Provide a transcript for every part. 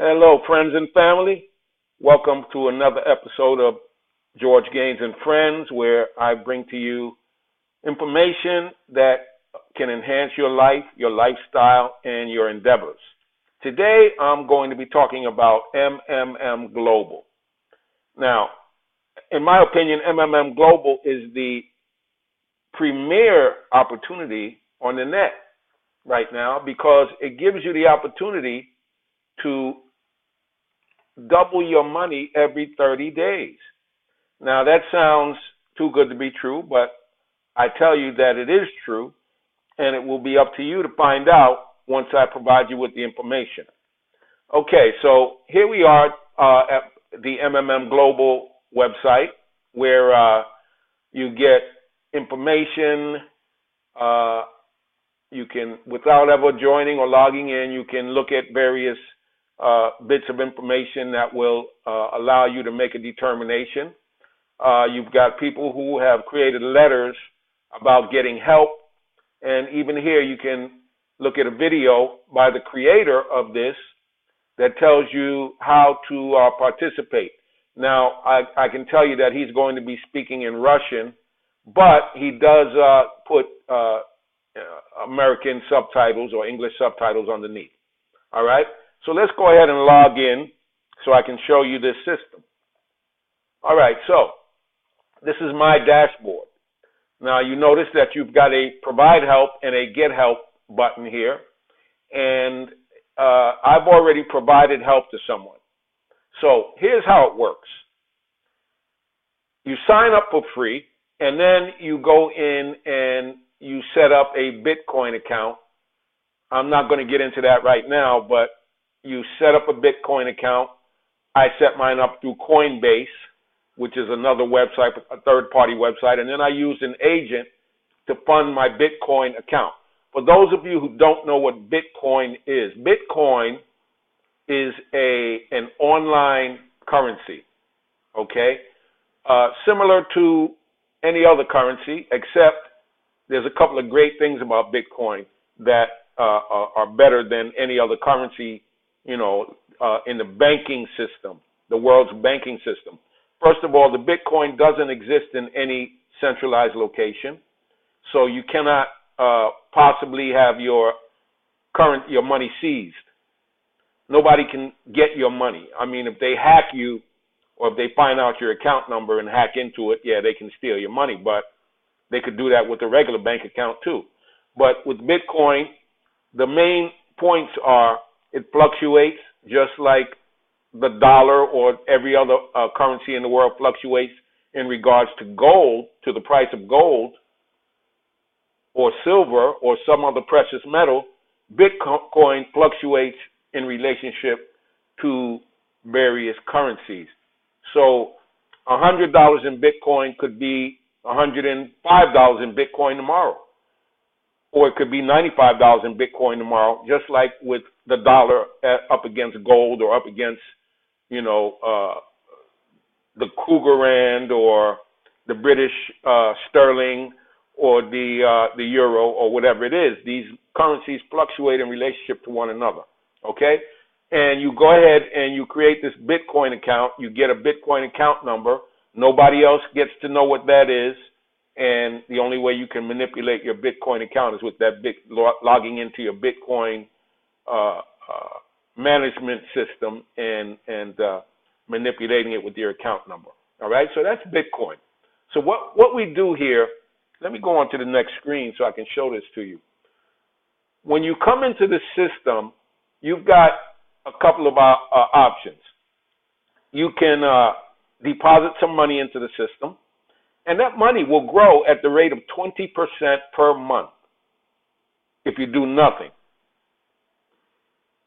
Hello, friends and family. Welcome to another episode of George Gaines and Friends, where I bring to you information that can enhance your life, your lifestyle, and your endeavors. Today, I'm going to be talking about MMM Global. Now, in my opinion, MMM Global is the premier opportunity on the net right now because it gives you the opportunity to double your money every 30 days. Now, that sounds too good to be true, but I tell you that it is true, and it will be up to you to find out once I provide you with the information. Okay, so here we are at the MMM Global website where you get information. You can, without ever joining or logging in, you can look at various bits of information that will allow you to make a determination. You've got people who have created letters about getting help, and even here you can look at a video by the creator of this that tells you how to participate. Now, I can tell you that he's going to be speaking in Russian, but he does put American subtitles or English subtitles underneath. All right? So let's go ahead and log in so I can show you this system. All right, so this is my dashboard. Now you notice that you've got a provide help and a get help button here. And I've already provided help to someone. So here's how it works. You sign up for free, and then you go in and you set up a Bitcoin account. I'm not going to get into that right now, but you set up a Bitcoin account. I set mine up through Coinbase, which is another website, a third-party website, and then I used an agent to fund my Bitcoin account. For those of you who don't know what Bitcoin is an online currency, okay? Similar to any other currency, except there's a couple of great things about Bitcoin that are better than any other currency, in the banking system, the world's banking system. First of all, the Bitcoin doesn't exist in any centralized location, so you cannot possibly have your money seized. Nobody can get your money. I mean, if they hack you or if they find out your account number and hack into it, yeah, they can steal your money, but they could do that with a regular bank account too. But with Bitcoin, the main points are it fluctuates just like the dollar or every other currency in the world fluctuates in regards to gold, to the price of gold or silver or some other precious metal. Bitcoin fluctuates in relationship to various currencies. So $100 in Bitcoin could be $105 in Bitcoin tomorrow. Or it could be $95 in Bitcoin tomorrow, just like with the dollar up against gold or up against, the Kruger Rand or the British sterling or the euro or whatever it is. These currencies fluctuate in relationship to one another, okay? And you go ahead and you create this Bitcoin account. You get a Bitcoin account number. Nobody else gets to know what that is. And the only way you can manipulate your Bitcoin account is with that logging into your Bitcoin management system and manipulating it with your account number. All right, so that's Bitcoin. So what we do here, let me go on to the next screen so I can show this to you. When you come into the system, you've got a couple of options. You can deposit some money into the system, and that money will grow at the rate of 20% per month if you do nothing.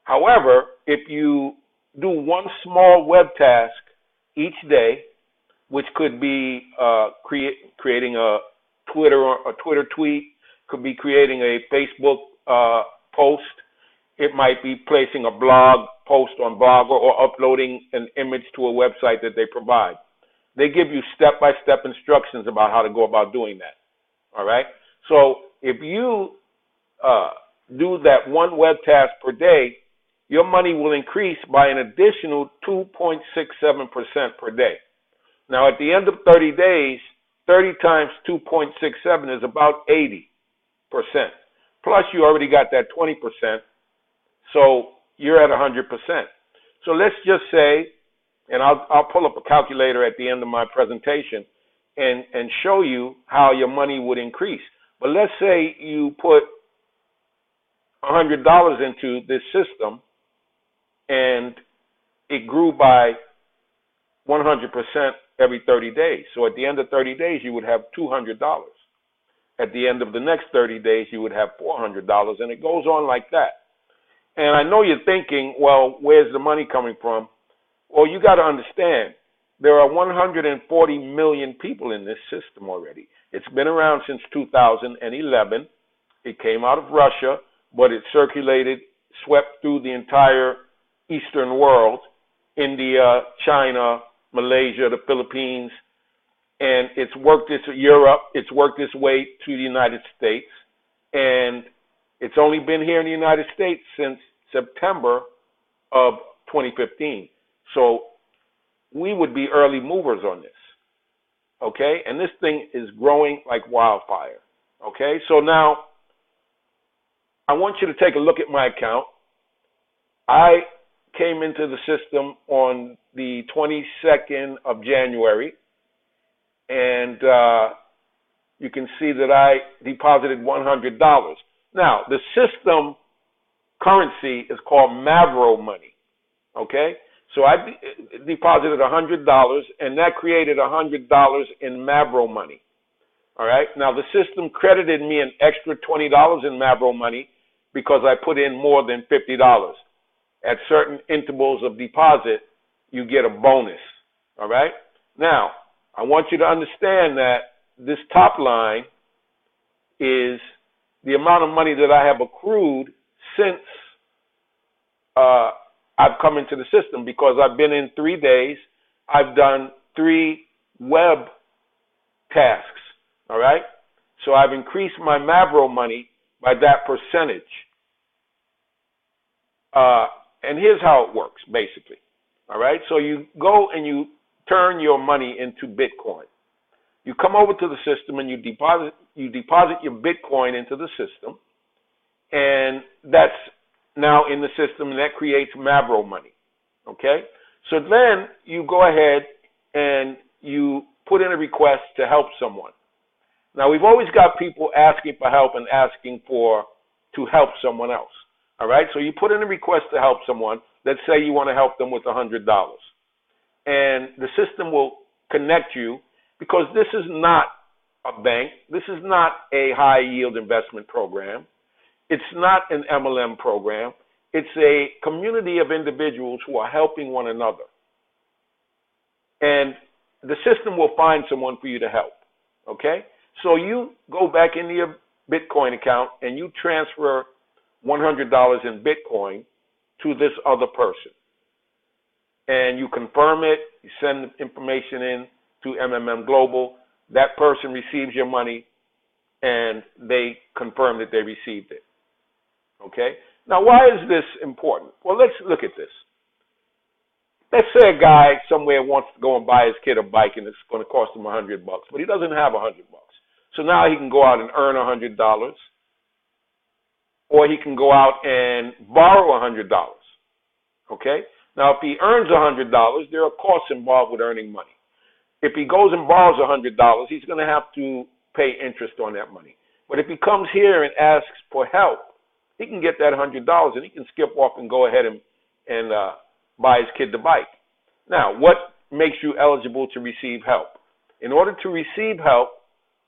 However, if you do one small web task each day, which could be creating a Twitter tweet, could be creating a Facebook post, it might be placing a blog post on Blogger or uploading an image to a website that they provide. They give you step-by-step instructions about how to go about doing that. All right? So if you do that one web task per day, your money will increase by an additional 2.67% per day. Now, at the end of 30 days, 30 times 2.67 is about 80%. Plus, you already got that 20%, so you're at 100%. So let's just say, and I'll pull up a calculator at the end of my presentation and show you how your money would increase. But let's say you put $100 into this system and it grew by 100% every 30 days. So at the end of 30 days, you would have $200. At the end of the next 30 days, you would have $400, and it goes on like that. And I know you're thinking, well, where's the money coming from? Well, you got to understand, there are 140 million people in this system already. It's been around since 2011. It came out of Russia, but it circulated, swept through the entire Eastern world, India, China, Malaysia, the Philippines, and it's worked it's worked its way to the United States, and it's only been here in the United States since September of 2015. So we would be early movers on this, okay? And this thing is growing like wildfire, okay? So now I want you to take a look at my account. I came into the system on the 22nd of January, and you can see that I deposited $100. Now, the system currency is called Mavro money, okay? So I deposited $100, and that created $100 in Mavro money, all right? Now, the system credited me an extra $20 in Mavro money because I put in more than $50. At certain intervals of deposit, you get a bonus, all right? Now, I want you to understand that this top line is the amount of money that I have accrued since I've come into the system, because I've been in 3 days. I've done 3 web tasks, all right? So I've increased my Mavro money by that percentage. And here's how it works, basically. All right? So you go and you turn your money into Bitcoin. You come over to the system and you deposit your Bitcoin into the system, and that's now in the system, and that creates Mavro money. Okay? So then you go ahead and you put in a request to help someone. Now, we've always got people asking for help and asking to help someone else. All right, so you put in a request to help someone. Let's say you want to help them with $100. And the system will connect you, because this is not a bank. This is not a high yield investment program. It's not an MLM program. It's a community of individuals who are helping one another. And the system will find someone for you to help. Okay? So you go back into your Bitcoin account and you transfer $100 in Bitcoin to this other person. And you confirm it, you send information in to MMM Global. That person receives your money, and they confirm that they received it. Okay? Now, why is this important? Well, let's look at this. Let's say a guy somewhere wants to go and buy his kid a bike, and it's going to cost him $100, but he doesn't have $100. So now he can go out and earn $100, or he can go out and borrow $100. Okay? Now, if he earns $100, there are costs involved with earning money. If he goes and borrows $100, he's going to have to pay interest on that money. But if he comes here and asks for help, he can get that $100 and he can skip off and go ahead and buy his kid the bike. Now, what makes you eligible to receive help? In order to receive help,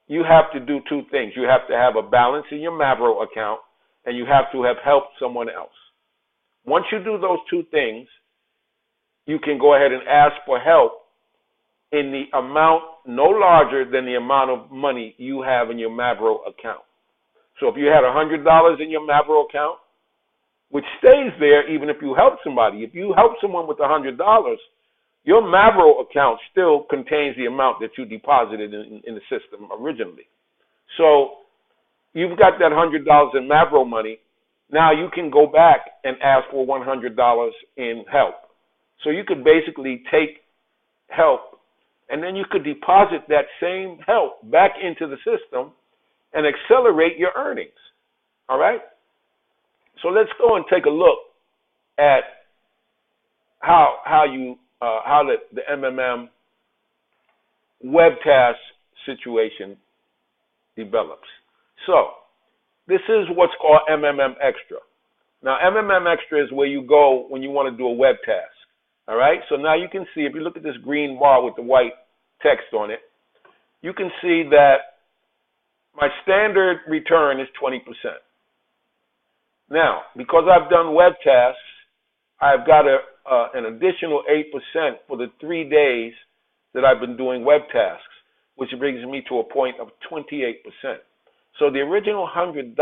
you have to do 2 things. You have to have a balance in your Mavro account, and you have to have helped someone else. Once you do those 2 things, you can go ahead and ask for help in the amount no larger than the amount of money you have in your Mavro account. So if you had $100 in your Mavro account, which stays there even if you help somebody, if you help someone with $100, your Mavro account still contains the amount that you deposited in the system originally. So you've got that $100 in Mavro money, Now you can go back and ask for $100 in help. So you could basically take help, and then you could deposit that same help back into the system and accelerate your earnings. All right? So let's go and take a look at how the MMM web task situation develops. So this is what's called MMM Extra. Now, MMM Extra is where you go when you want to do a web task. All right? So now you can see, if you look at this green bar with the white text on it, you can see that my standard return is 20%. Now, because I've done web tasks, I've got an additional 8% for the 3 days that I've been doing web tasks, which brings me to a point of 28%. So the original $100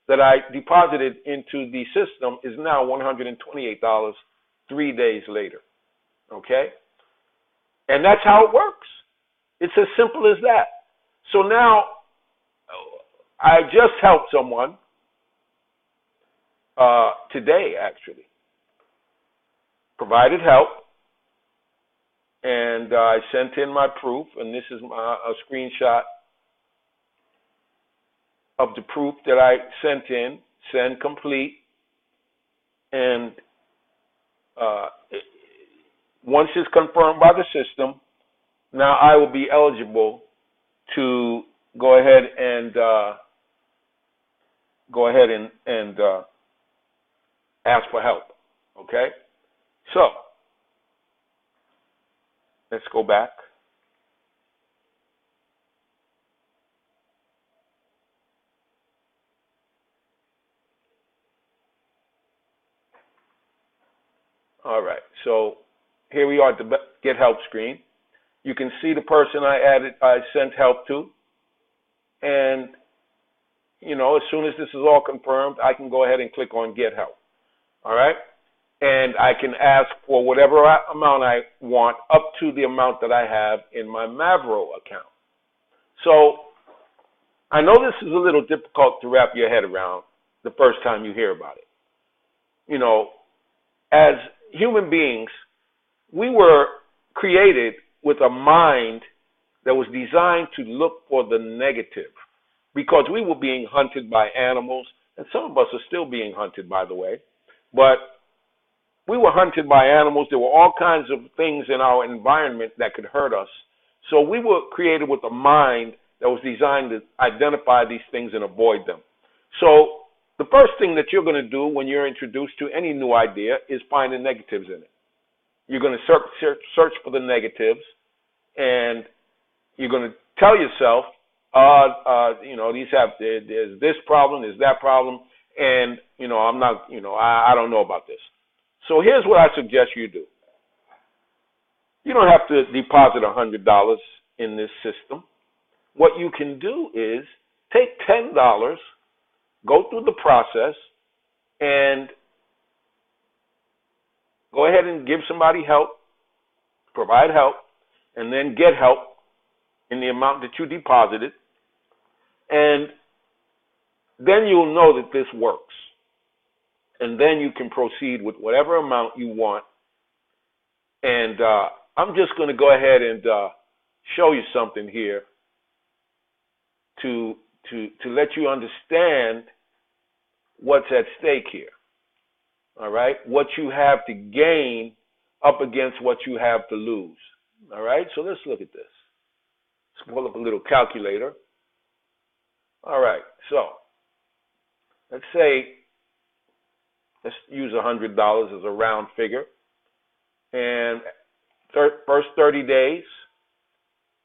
that I deposited into the system is now $128 3 days later. Okay? And that's how it works. It's as simple as that. So now I just helped someone today, actually. Provided help, and I sent in my proof, and this is a screenshot of the proof that I sent in, send complete, and once it's confirmed by the system, now I will be eligible to go ahead and ask for help. Okay? So, let's go back. All right, so here we are at the Get Help screen. You can see the person I sent help to. And, you know, as soon as this is all confirmed, I can go ahead and click on Get Help. All right? And I can ask for whatever amount I want up to the amount that I have in my Mavro account. So I know this is a little difficult to wrap your head around the first time you hear about it. You know, as human beings, we were created with a mind that was designed to look for the negative, because we were being hunted by animals, and some of us are still being hunted, by the way. But we were hunted by animals. There were all kinds of things in our environment that could hurt us. So we were created with a mind that was designed to identify these things and avoid them. So the first thing that you're going to do when you're introduced to any new idea is find the negatives in it. You're going to search for the negatives, and you're going to tell yourself, you know, there's this problem, there's that problem, and, you know, I don't know about this. So here's what I suggest you do. You don't have to deposit $100 in this system. What you can do is take $10, go through the process, and go ahead and give somebody help, provide help, and then get help in the amount that you deposited. And then you'll know that this works. And then you can proceed with whatever amount you want. And I'm just going to go ahead and show you something here to let you understand what's at stake here. All right? What you have to gain up against what you have to lose. All right? So let's look at this. Let's pull up a little calculator. All right. So let's say, let's use $100 as a round figure. And first 30 days,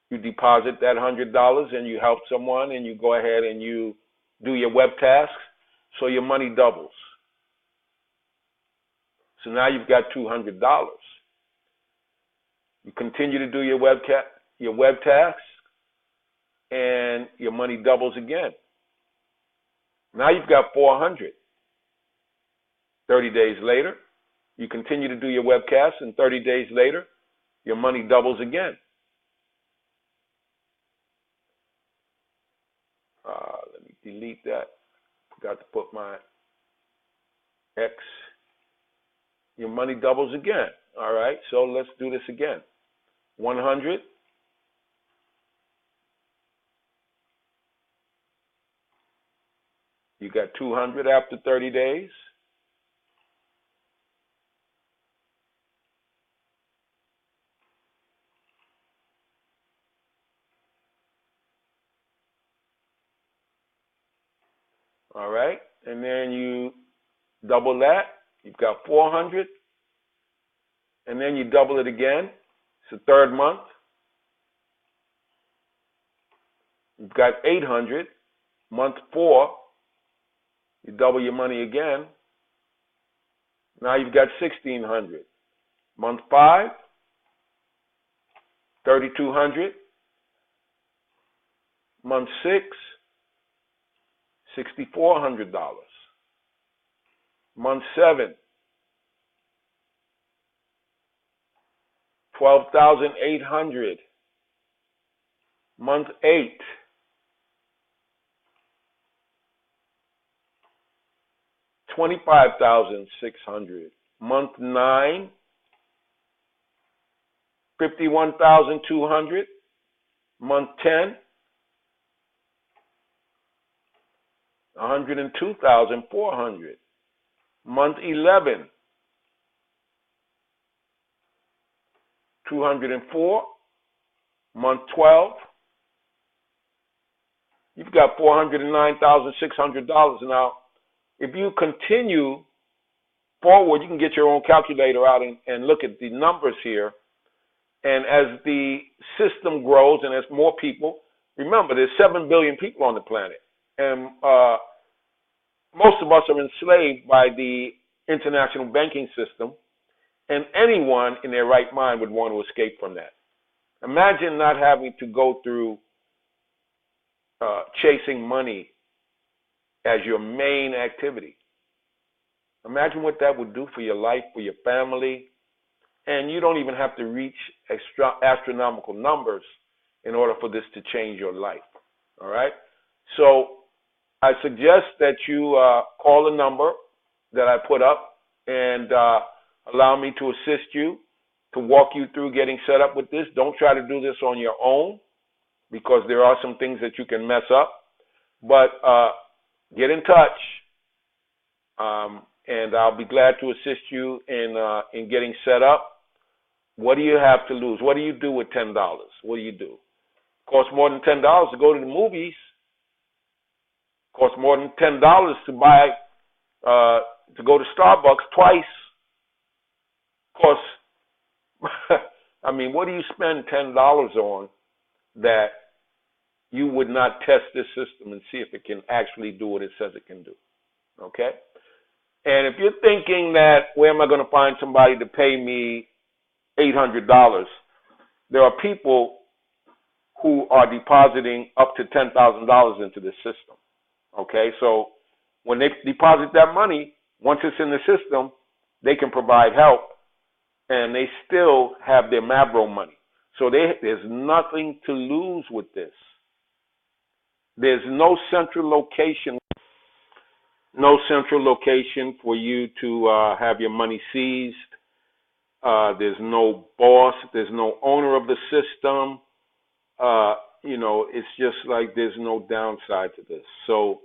you deposit that $100 and you help someone and you go ahead and you do your web tasks, so your money doubles. So now you've got $200. You continue to do your web tasks, and your money doubles again. Now you've got $400. 30 days later, you continue to do your webcasts, and 30 days later, your money doubles again. Let me delete that. Forgot to put my X, your money doubles again. All right, so let's do this again. 100. You got 200 after 30 days. All right, and then you double that. You've got 400, and then you double it again. It's the third month. You've got 800. Month 4, you double your money again. Now you've got 1,600. Month 5, 3,200. Month 6, $6,400. Month 7, 12,800. Month 8, 25,600. Month 9, 51,200. Month 10, 102,400. Month 11, 204. Month 12, you've got $409,600. Now, if you continue forward, you can get your own calculator out and look at the numbers here. And as the system grows and as more people, remember, there's 7 billion people on the planet. And most of us are enslaved by the international banking system. And anyone in their right mind would want to escape from that. Imagine not having to go through chasing money as your main activity. Imagine what that would do for your life, for your family, and you don't even have to reach astronomical numbers in order for this to change your life. All right? So I suggest that you call the number that I put up and allow me to assist you, to walk you through getting set up with this. Don't try to do this on your own because there are some things that you can mess up. But get in touch, and I'll be glad to assist you in getting set up. What do you have to lose? What do you do with $10? What do you do? Costs more than $10 to go to the movies. Costs more than $10 to buy to go to Starbucks twice. Costs. I mean, what do you spend $10 on that you would not test this system and see if it can actually do what it says it can do? Okay? And if you're thinking that, where am I going to find somebody to pay me $800? There are people who are depositing up to $10,000 into the system. Okay? So when they deposit that money, once it's in the system, they can provide help, and they still have their Mavro money. So there's nothing to lose with this. There's no central location for you to have your money seized. There's no boss. There's no owner of the system. It's just like there's no downside to this. So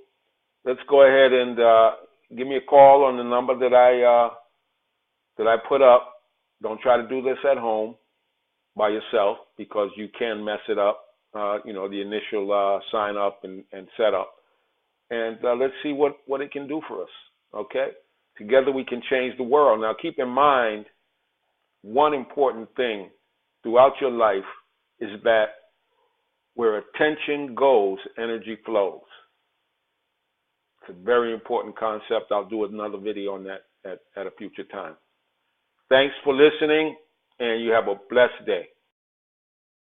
let's go ahead and give me a call on the number that I put up. Don't try to do this at home by yourself because you can mess it up, the initial sign up and set up. And let's see what it can do for us, okay? Together we can change the world. Now keep in mind, one important thing throughout your life is that where attention goes, energy flows. It's a very important concept. I'll do another video on that at a future time. Thanks for listening, and you have a blessed day.